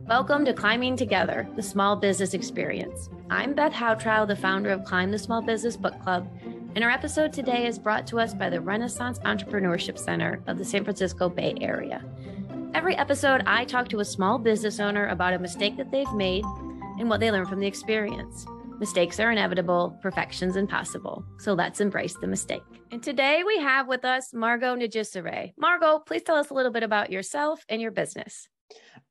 Welcome to Climbing Together, the Small Business Experience. I'm Beth Houtrow, the founder of Climb the Small Business Book Club, and our episode today is brought to us by the Renaissance Entrepreneurship Center of the San Francisco Bay Area. Every episode, I talk to a small business owner about a mistake that they've made and what they learned from the experience. Mistakes are inevitable, perfection's impossible, so let's embrace the mistake. And today we have with us Margot Nijsure. Margot, please tell us a little bit about yourself and your business.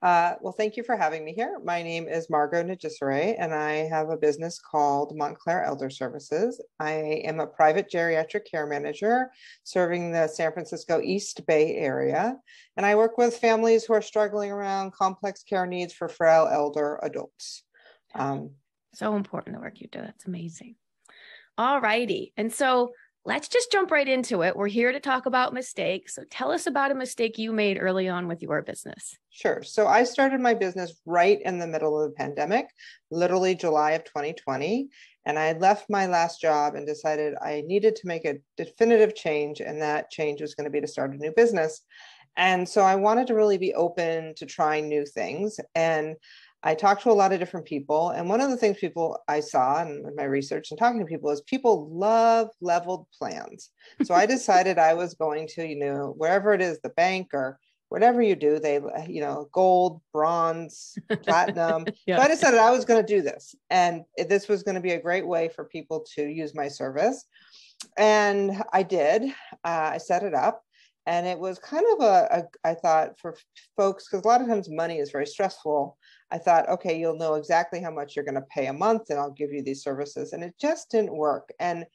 Well, thank you for having me here. My name is Margot Nijsure, and I have a business called Montclair Elder Services. I am a private geriatric care manager serving the San Francisco East Bay area, and I work with families who are struggling around complex care needs for frail elder adults. So important, the work you do. That's amazing. All righty. And so let's just jump right into it. We're here to talk about mistakes. So tell us about a mistake you made early on with your business. Sure. So I started my business right in the middle of the pandemic, literally July of 2020. And I had left my last job and decided I needed to make a definitive change. And that change was going to be to start a new business. And so I wanted to really be open to trying new things. And I talked to a lot of different people. And one of the things I saw in my research and talking to people is people love leveled plans. So I decided I was going to, wherever it is, the bank or whatever you do, they, gold, bronze, platinum. Yeah. So I decided I was going to do this. And this was going to be a great way for people to use my service. And I did. I set it up. And it was kind of I thought for folks, because a lot of times money is very stressful. I thought, okay, you'll know exactly how much you're going to pay a month and I'll give you these services. And it just didn't work. And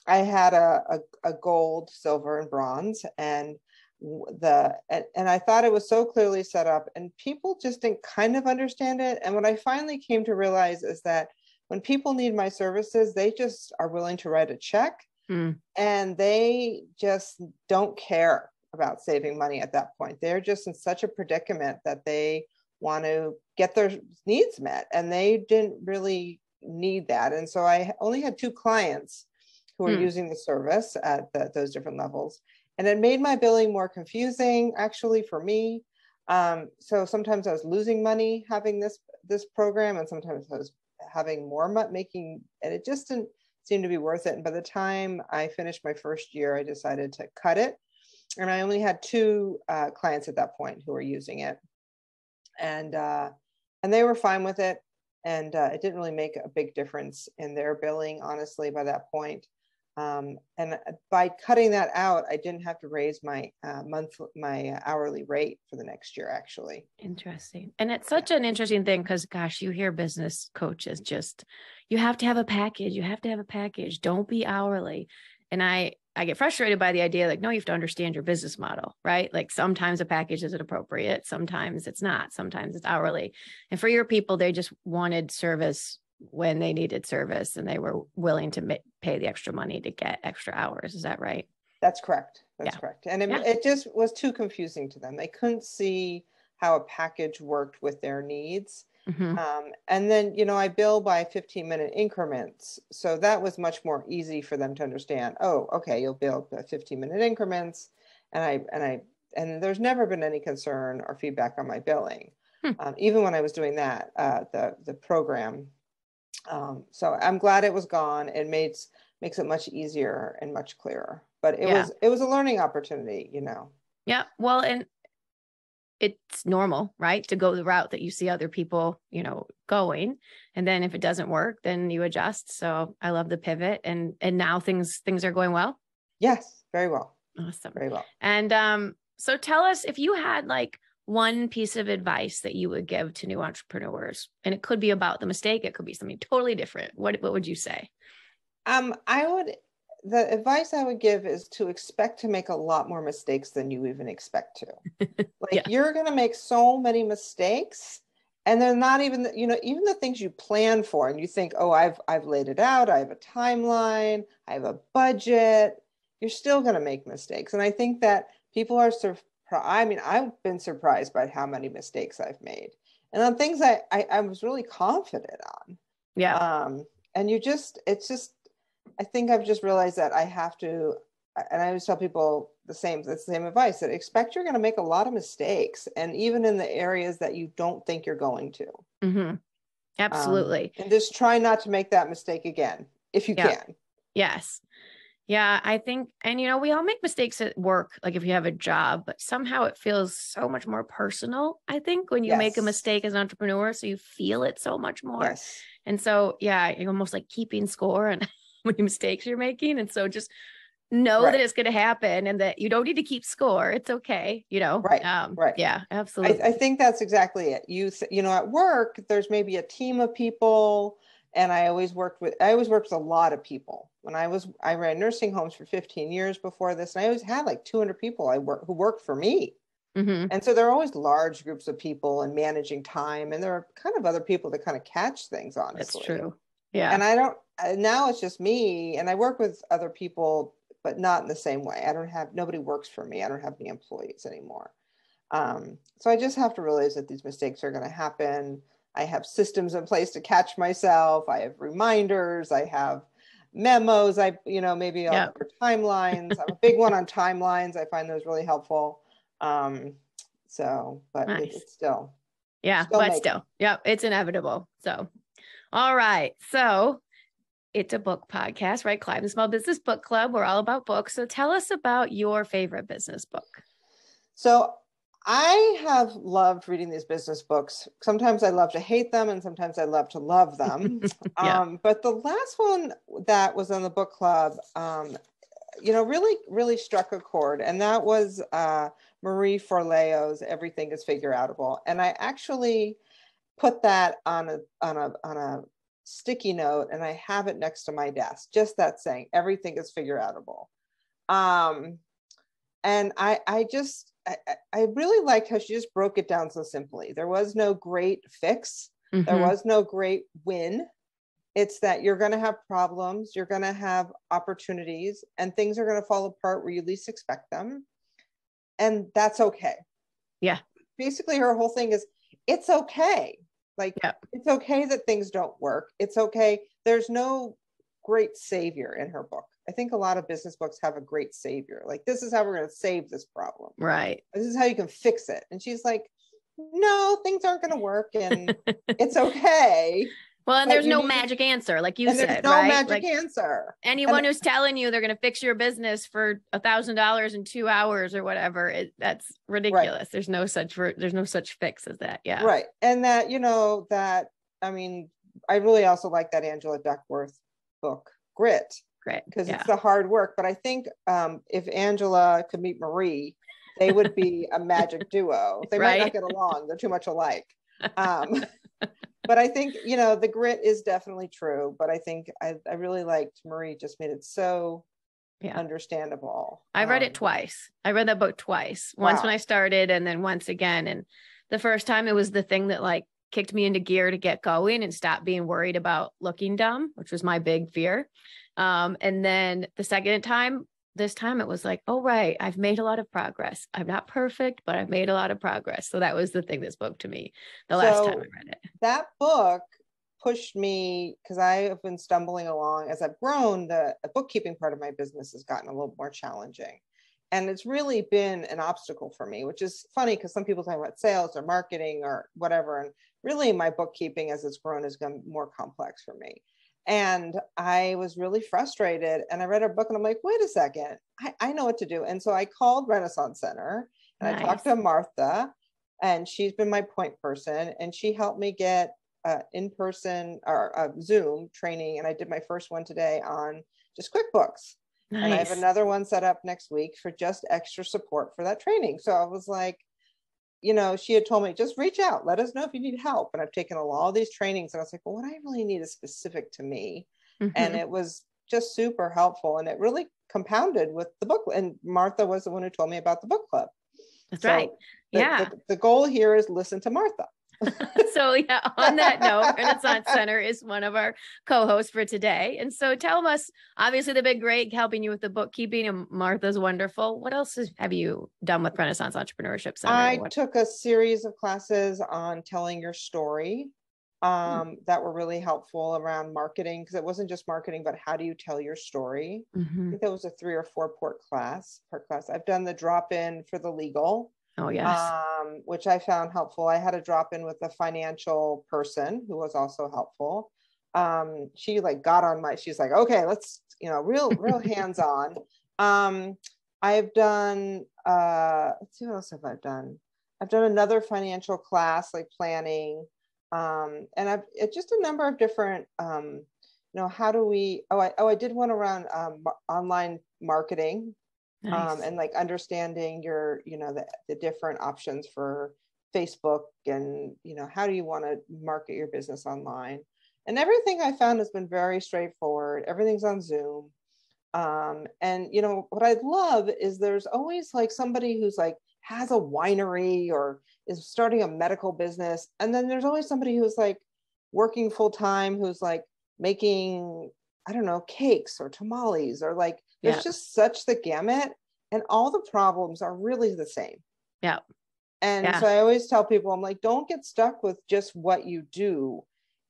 I had a gold, silver, and bronze. And I thought it was so clearly set up and people just didn't kind of understand it. And what I finally came to realize is that when people need my services, they just are willing to write a check. And they just don't care about saving money at that point. They're just in such a predicament that they want to get their needs met and they didn't really need that. And so I only had 2 clients who were using the service at those different levels. And it made my billing more confusing actually for me. So sometimes I was losing money having this program and sometimes I was having more making, and it just didn't seemed to be worth it. And by the time I finished my first year, I decided to cut it. And I only had 2 clients at that point who were using it. And they were fine with it. And it didn't really make a big difference in their billing, honestly, by that point. And by cutting that out, I didn't have to raise my hourly rate for the next year, actually. Interesting. And it's such an interesting thing because, gosh, you hear business coaches just, you have to have a package. You have to have a package. Don't be hourly. And I get frustrated by the idea, like, no, you have to understand your business model, right? Like sometimes a package isn't appropriate. Sometimes it's not. Sometimes it's hourly. And for your people, they just wanted service when they needed service and they were willing to pay the extra money to get extra hours. Is that right? That's correct. That's correct. And it just was too confusing to them. They couldn't see how a package worked with their needs. And then, I bill by 15-minute increments. So that was much more easy for them to understand. Oh, okay, you'll bill by 15-minute increments. And there's never been any concern or feedback on my billing. Even when I was doing that, the program. So I'm glad it was gone. It makes it much easier and much clearer, but it was a learning opportunity, Yeah. Well, and it's normal, right? To go the route that you see other people, going. And then if it doesn't work, then you adjust. So I love the pivot and now things are going well. Yes. Very well. Awesome. Very well. And, so tell us if you had like one piece of advice that you would give to new entrepreneurs, and it could be about the mistake. It could be something totally different. What would you say? The advice I would give is to expect to make a lot more mistakes than you even expect to. You're going to make so many mistakes and they're not even, even the things you plan for and you think, oh, I've laid it out. I have a timeline. I have a budget. You're still going to make mistakes. And I think that people are I've been surprised by how many mistakes I've made and on things I was really confident on. Yeah. And I think I've just realized that I have to and I always tell people the same advice, that expect you're going to make a lot of mistakes, and even in the areas that you don't think you're going to. Mm-hmm. Absolutely. And just try not to make that mistake again, if you can. Yes. Yeah, I think, and we all make mistakes at work, like if you have a job, but somehow it feels so much more personal, I think, when you make a mistake as an entrepreneur, so you feel it so much more. Yes. And so, yeah, you're almost like keeping score on how many mistakes you're making. And so just know that it's going to happen and that you don't need to keep score. It's okay, Right. Right. Yeah, absolutely. I think that's exactly it. At work, there's maybe a team of people, and I always worked with a lot of people. I ran nursing homes for 15 years before this, and I always had like 200 people who worked for me. Mm-hmm. And so there are always large groups of people and managing time, and there are kind of other people that kind of catch things, honestly. That's true. Yeah. And now it's just me, and I work with other people, but not in the same way. Nobody works for me. I don't have any employees anymore. So I just have to realize that these mistakes are going to happen. I have systems in place to catch myself. I have reminders. I have memos. Maybe I'll for timelines. I'm a big one on timelines. I find those really helpful. But nice. It's still. It's inevitable. So, all right. So it's a book podcast, right? Climb the Small Business Book Club. We're all about books. So tell us about your favorite business book. So I have loved reading these business books. Sometimes I love to hate them, and sometimes I love to love them. But the last one that was on the book club, really, really struck a chord. And that was Marie Forleo's Everything is Figure Outable. And I actually put that on a sticky note, and I have it next to my desk, just that saying, everything is figure outable. And I really liked how she just broke it down so simply. There was no great fix. Mm-hmm. There was no great win. It's that you're going to have problems, you're going to have opportunities, and things are going to fall apart where you least expect them. And that's okay. Yeah. Basically, her whole thing is, it's okay. It's okay that things don't work. It's okay. There's no great savior in her book. I think a lot of business books have a great savior. Like, this is how we're going to save this problem. Right. This is how you can fix it. And she's like, no, things aren't going to work, and it's okay. Well, and there's no magic answer, like you said, there's no magic answer. Anyone who's telling you they're going to fix your business for $1,000 in 2 hours or whatever, that's ridiculous. Right. There's no such fix as that. Yeah. Right. And that, I really also like that Angela Duckworth book, Grit. Great. Because it's the hard work. But I think if Angela could meet Marie, they would be a magic duo. They might not get along. They're too much alike. But I think, the grit is definitely true. But I think I really liked Marie, just made it so understandable. I read it twice. I read that book twice. Once when I started, and then once again. And the first time, it was the thing that kicked me into gear to get going and stop being worried about looking dumb, which was my big fear. And then the second time, this time it was like, oh, right, I've made a lot of progress. I'm not perfect, but I've made a lot of progress. So that was the thing that spoke to me last time I read it. That book pushed me, because I have been stumbling along as I've grown. The bookkeeping part of my business has gotten a little more challenging. And it's really been an obstacle for me, which is funny because some people talk about sales or marketing or whatever. And really my bookkeeping as it's grown has gotten more complex for me. And I was really frustrated, and I read her book, and I'm like, wait a second, I know what to do. And so I called Renaissance Center, and I talked to Martha, and she's been my point person, and she helped me get in-person or Zoom training. And I did my first one today on just QuickBooks. Nice. And I have another one set up next week for just extra support for that training. So I was like, she had told me, just reach out, let us know if you need help. And I've taken all these trainings, and I was like, well, what I really need is specific to me. Mm-hmm. And it was just super helpful. And it really compounded with the book. And Martha was the one who told me about the book club. That's right. The goal here is listen to Martha. So on that note, Renaissance Center is one of our co-hosts for today. And so tell us, obviously they've been great helping you with the bookkeeping, and Martha's wonderful. What else have you done with Renaissance Entrepreneurship Center? I took a series of classes on telling your story. that were really helpful around marketing, because it wasn't just marketing, but how do you tell your story? I think that was a 3 or 4 part class. I've done the drop-in for the legal. Oh, yes. Which I found helpful. I had a drop-in with a financial person who was also helpful. She like got on my, she's like, okay, let's, real hands-on. I've done, let's see, what else have I done? I've done another financial class, like planning. And it's just a number of different, how do we, I did one around online marketing. Nice. And like understanding your, the different options for Facebook and, how do you want to market your business online? And everything I found has been very straightforward. Everything's on Zoom. And, what I love is there's always like somebody who's like has a winery or is starting a medical business. And then there's always somebody who's like working full time, who's like making, I don't know, cakes or tamales, or like, there's just such the gamut, and all the problems are really the same. Yeah. And so I always tell people, I'm like, don't get stuck with just what you do.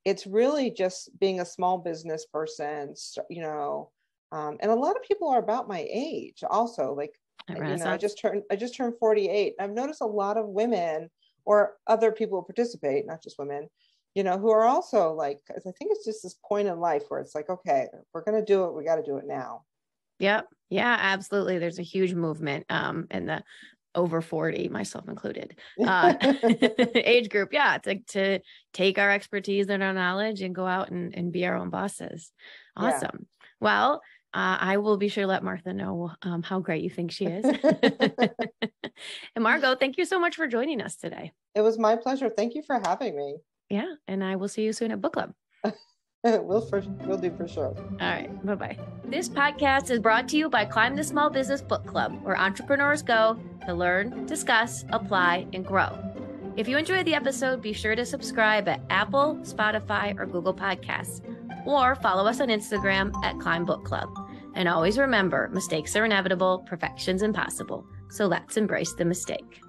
It's really just being a small business person, and a lot of people are about my age also. Like, I just turned 48. I've noticed a lot of women or other people who participate, not just women, who are also like, I think it's just this point in life where it's like, okay, we're going to do it. We got to do it now. Yep. Yeah, absolutely. There's a huge movement in the over 40, myself included, age group. Yeah. To take our expertise and our knowledge and go out and be our own bosses. Awesome. Yeah. Well, I will be sure to let Martha know how great you think she is. And Margot, thank you so much for joining us today. It was my pleasure. Thank you for having me. Yeah. And I will see you soon at book club. We'll do for sure. All right. Bye-bye. This podcast is brought to you by Climb the Small Business Book Club, where entrepreneurs go to learn, discuss, apply, and grow. If you enjoyed the episode, be sure to subscribe at Apple, Spotify, or Google Podcasts, or follow us on Instagram at Climb Book Club. And always remember, mistakes are inevitable, perfection's impossible. So let's embrace the mistake.